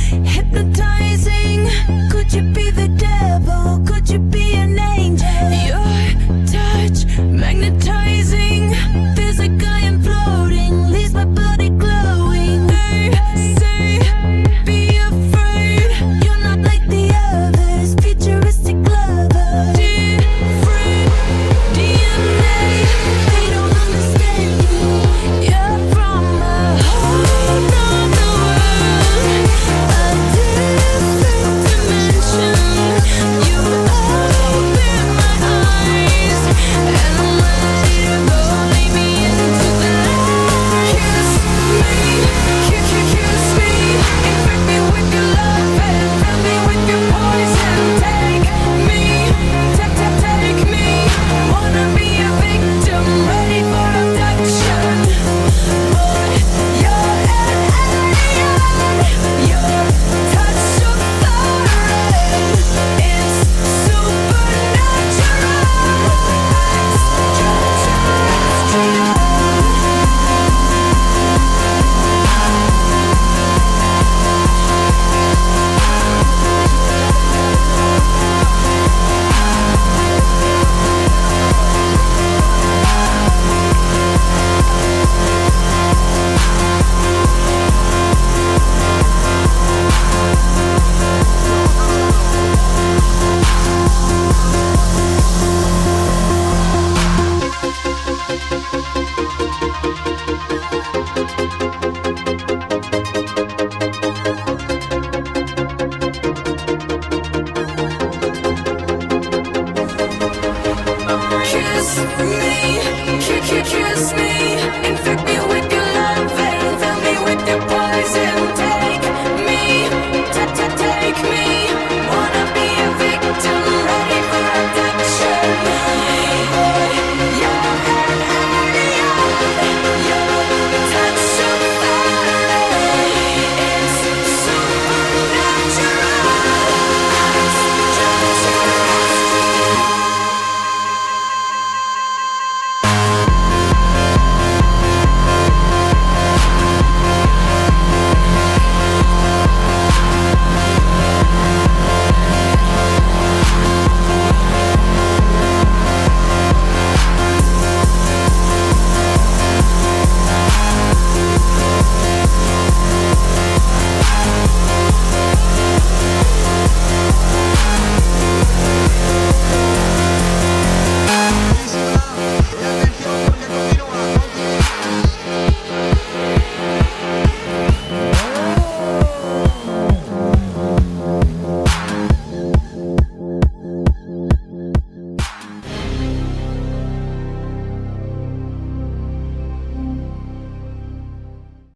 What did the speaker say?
hypnotizing. Could you be the devil? Could you be an angel? Your touch magnetizing. Feels like I am floating, leaves my body glowing. They say, be afraid. You're not like the others, futuristic lover. Different DNA, they don't understand you. You're from a whole nother world, a different dimension. You open my eyes, and I'm ready to go. Lead me into the light. Kiss me, kiss me, infect me with your love and fill me with your poison. Take me, take me. Wanna be a victim, ready for abduction. But you're an alien. Your touch so foreign. It's supernatural. Kiss me, kiss me, infect